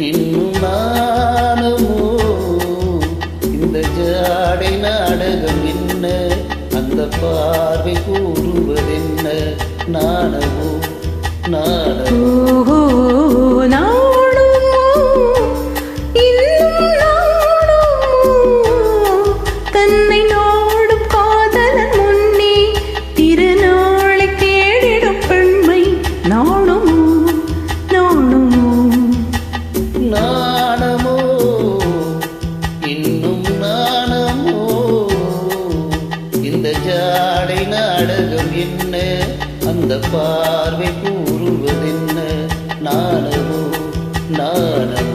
இன்னும் நானுமோ இந்த ஜாடை நாடகம் என்ன, அந்த பார்வை கூறுவதென்ன, நாணமோ நாணமோ தன்னை நாடும் காதலன் முன்னே திருநாளை தேடிடும் பெண்மை நாணுமோ நாணுமோ நாணமோ இன்னும் நாணமோ இந்த ஜாடை நாடகம் என்ன, அந்த பார்வை கூறுவதென்ன, நாணமோ நாணமோ.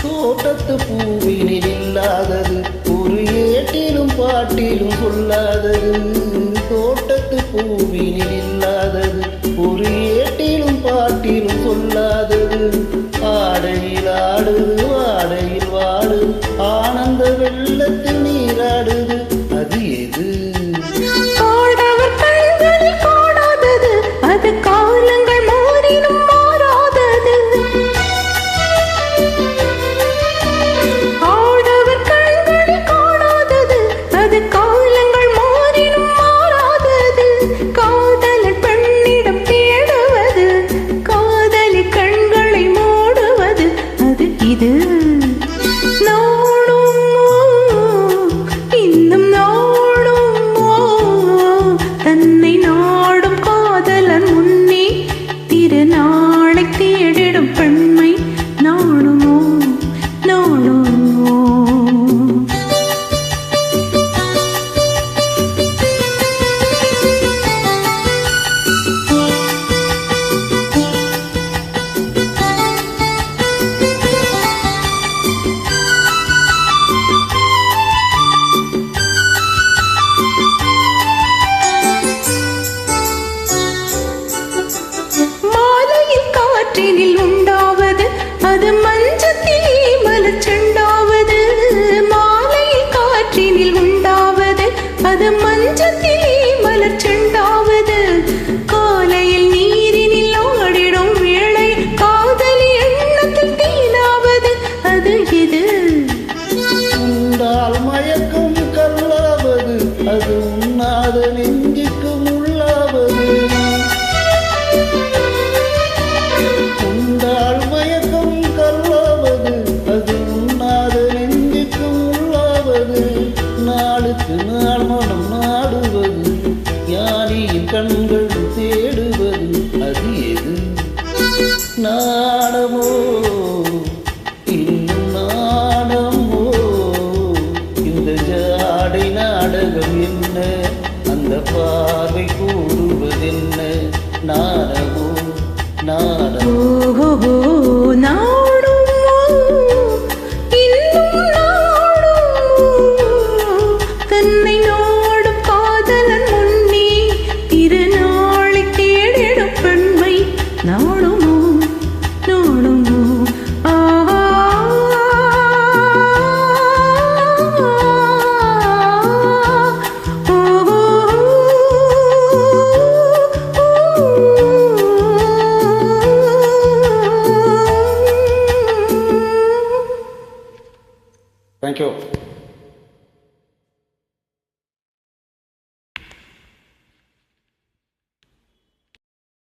தோட்டத்து பூவினில் இல்லாதது ஒரு ஏட்டிலும் பாட்டிலும் சொல்லாதது, தோட்டத்து பூவினில் இல்லாதது ஒரு ஏட்டிலும் பாட்டிலும் சொல்லாதது, ஆடையில் ஆடுது வாடையில் வாடுது ஆனந்த வெள்ளத்தில் நீராடுது, அது எது? அது காலங்கள் மாறினும் மாறாதது, ஆடவர் கண்களில் காணாதது, அது காலங்கள் மாறினும் மாறாதது, காதலன் பெண்ணிடம் தேடுவது, காதலி கண்களை மூடுவது, அது இது. இன்னும் நாணுமோ தன்னை நாடும் காதலன் முன்னே திருநாளை தேடிடும் பெண்மை நாணுமோ நாணுமோ. காற்றினில் உண்டாவது அது மஞ்சத்திலே மலச்செண்டாவது, மாலையில் காற்றினில் உண்டாவது அது மஞ்சத்திலே மலச்செண்டாவது, காலையில் நீரினில் ஆடிடும் வேளை காதலி எண்ணத்தில் தீனாவது, அது இது. உண்டால் மயக்கம் கல்லாவது, அது உண்ணாத நெஞ்சுக்கு உள்ளாவது, நாளுக்கு நாள் மனம் நாடுவது, ஞானியின் கண்கள் தேடுவது, அது எது? நாணமோ இன்னும் நாணமோ இந்த ஜாடை நாடகம் என்ன, அந்த பார்வை கூறுவதென்ன, நாணமோ நாணமோ. தன்னை நாடும் காதலன் முன்னே திருநாளை தேடிடும் பெண்மை நாணுமோ நாணுமோ. Thank you.